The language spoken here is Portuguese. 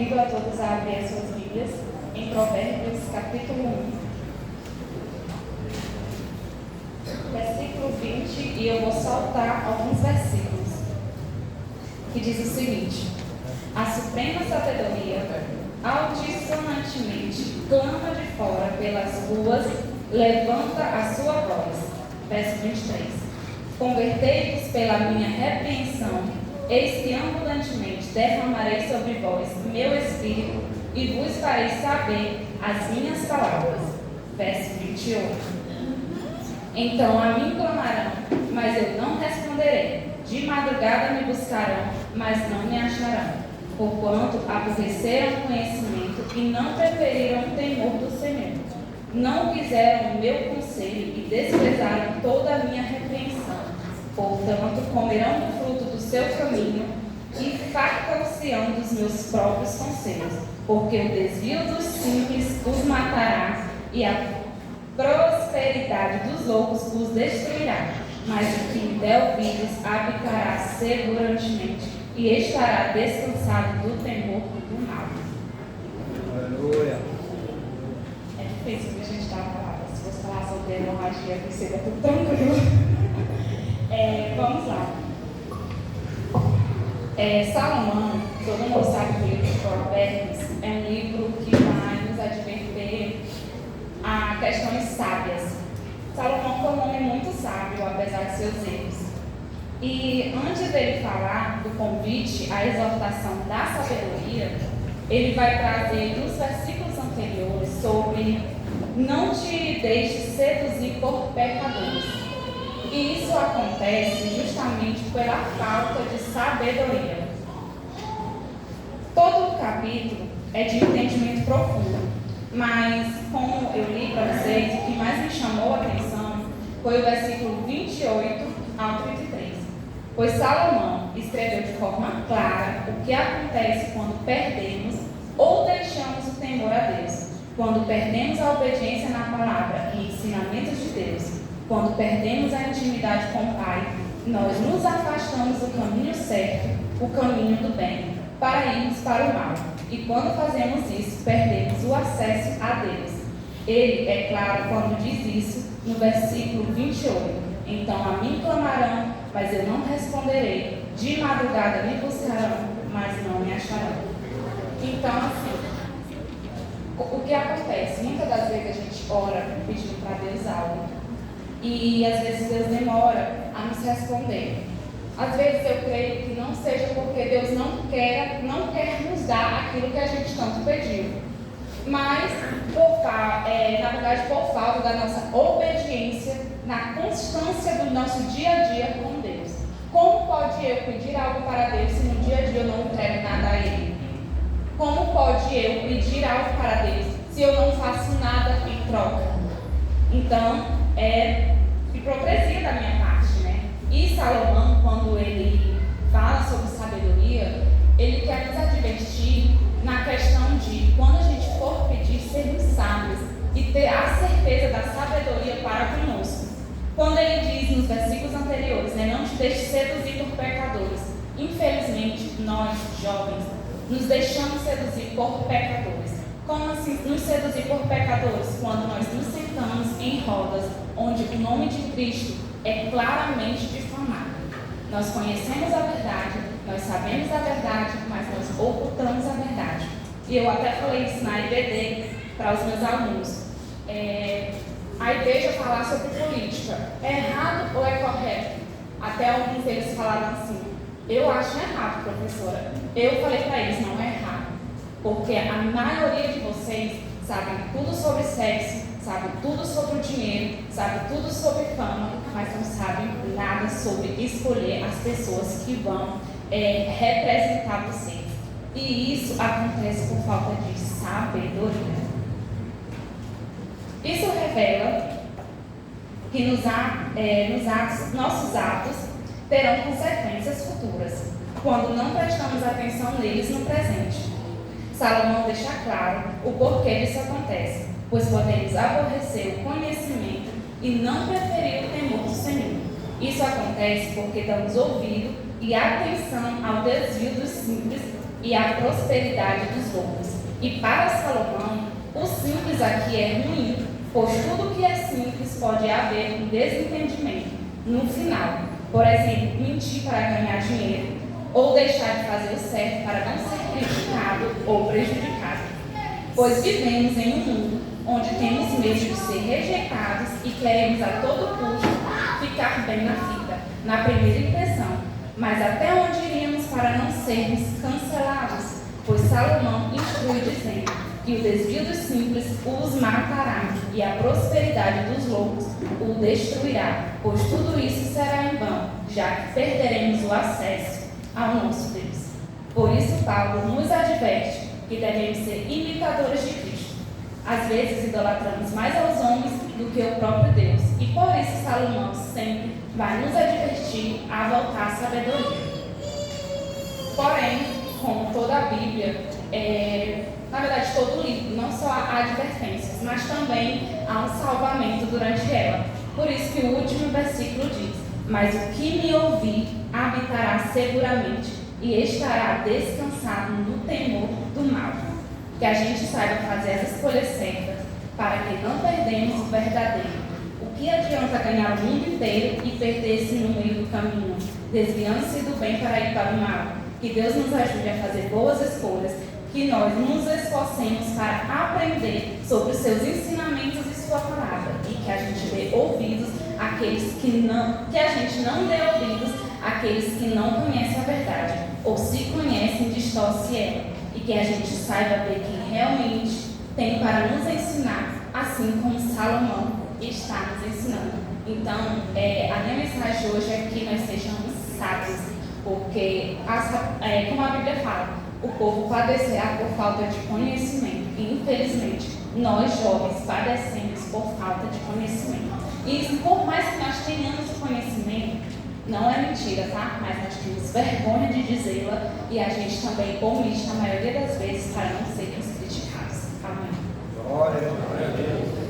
convido a todos a abrir as suas Bíblias em Provérbios, capítulo 1, versículo 20, e eu vou saltar alguns versículos, que diz o seguinte: a suprema sabedoria, altissonantemente, clama de fora pelas ruas, levanta a sua voz. Verso 23. Convertei-vos pela minha repreensão, eis que abundantemente derramarei sobre vós meu espírito, e vos farei saber as minhas palavras. Verso 28. Então a mim clamarão, mas eu não responderei. De madrugada me buscarão, mas não me acharão. Porquanto aborreceram o conhecimento e não preferiram o temor do Senhor. Não quiseram o meu conselho e desprezaram toda a minha repreensão. Portanto, comerão do fruto do seu caminho e fartar-se-ão dos meus próprios conselhos. Porque o desvio dos simples os matará e a prosperidade dos loucos os destruirá. Mas o que me der ouvidos habitará segurantemente e estará descansado do temor do mal. Aleluia. É difícil que a gente dá a palavra. Se fosse falar sobre hemorragia, seria tudo tranquilo. Vamos lá. Salomão, todo mundo sabe que o livro de Provérbios é um livro que vai nos advertir a questões sábias. Salomão foi um homem muito sábio, apesar de seus erros. E antes dele falar do convite à exortação da sabedoria, ele vai trazer nos versículos anteriores sobre não te deixes seduzir por pecadores. E isso acontece justamente pela falta de sabedoria. Todo o capítulo é de entendimento profundo, mas como eu li para vocês, o que mais me chamou a atenção foi o versículo 28 ao 33. Pois Salomão escreveu de forma clara o que acontece quando perdemos ou deixamos o temor a Deus, quando perdemos a obediência na palavra e ensinamentos de Deus, quando perdemos a intimidade com o Pai, nós nos afastamos do caminho certo, o caminho do bem, para irmos para o mal. E quando fazemos isso, perdemos o acesso a Deus. Ele é claro quando diz isso no versículo 28. Então a mim clamarão, mas eu não responderei. De madrugada me buscarão, mas não me acharão. Então, assim, o que acontece? Muitas das vezes a gente ora pedindo para Deus algo. E às vezes Deus demora a nos responder. Às vezes eu creio que não seja porque Deus não quer nos dar aquilo que a gente tanto pediu, mas na verdade por falta da nossa obediência na constância do nosso dia a dia com Deus. Como pode eu pedir algo para Deus se no dia a dia eu não entrego nada a Ele? Como pode eu pedir algo para Deus se eu não faço nada em troca? Então, é hipocrisia da minha parte, né? E Salomão, quando ele fala sobre sabedoria, ele quer nos advertir na questão de, quando a gente for pedir, sermos sábios e ter a certeza da sabedoria para conosco. Quando ele diz nos versículos anteriores, né, não te deixe seduzir por pecadores. Infelizmente, nós, jovens, nos deixamos seduzir por pecadores. Como assim nos seduzir por pecadores? Quando nós nos sentamos em rodas onde o nome de Cristo é claramente difamado. Nós conhecemos a verdade, nós sabemos a verdade, mas nós ocultamos a verdade. E eu até falei isso na IBD para os meus alunos. A igreja falar sobre política é errado ou é correto? Até alguns deles falaram assim: eu acho errado, professora. Eu falei para eles: não é errado. Porque a maioria de vocês sabem tudo sobre sexo, sabem tudo sobre o dinheiro, sabem tudo sobre fama, mas não sabem nada sobre escolher as pessoas que vão representar vocês. E isso acontece por falta de sabedoria. Isso revela que nossos atos terão consequências futuras, quando não prestamos atenção neles no presente. Salomão deixa claro o porquê disso acontece, pois podemos aborrecer o conhecimento e não preferir o temor do Senhor. Isso acontece porque damos ouvido e atenção ao desvio dos simples e a prosperidade dos loucos. E para Salomão, o simples aqui é ruim, pois tudo que é simples pode haver um desentendimento no final. Por exemplo, mentir para ganhar dinheiro, ou deixar de fazer o certo para não ser criticado ou prejudicado. Pois vivemos em um mundo onde temos medo de ser rejeitados e queremos a todo custo ficar bem na fita, na primeira impressão. Mas até onde iríamos para não sermos cancelados? Pois Salomão instrui dizendo que o desvio dos simples os matará e a prosperidade dos loucos o destruirá, pois tudo isso será em vão, já que perderemos o acesso ao nosso Deus. Por isso Paulo nos adverte que devemos ser imitadores de Cristo. Às vezes idolatramos mais aos homens do que o próprio Deus, e por isso Salomão sempre vai nos advertir a voltar à sabedoria. Porém, como toda a Bíblia, na verdade todo o livro, não só há advertências, mas também há um salvamento durante ela. Por isso que o último versículo diz: mas o que me ouvir habitará seguramente e estará descansado no temor do mal. Que a gente saiba fazer as escolhas certas, para que não perdemos o verdadeiro. O que adianta ganhar o mundo inteiro e perder-se no meio do caminho, desviando-se do bem para ir para o mal? Que Deus nos ajude a fazer boas escolhas, que nós nos esforcemos para aprender sobre os seus ensinamentos e sua palavra, e que a gente dê ouvidos àqueles que a gente não dê ouvidos àqueles que não conhecem a verdade, ou se conhecem, distorce ela, e que a gente saiba ver quem realmente tem para nos ensinar, assim como Salomão está nos ensinando. Então, a minha mensagem hoje é que nós sejamos sábios, porque, como a Bíblia fala, o povo padecerá por falta de conhecimento, e infelizmente, nós jovens padecemos por falta de conhecimento. E por mais que nós tenhamos o conhecimento, não é mentira, tá? Mas nós temos vergonha de dizê-la e a gente também omite a maioria das vezes para não sermos criticados. Amém. Glória a Deus.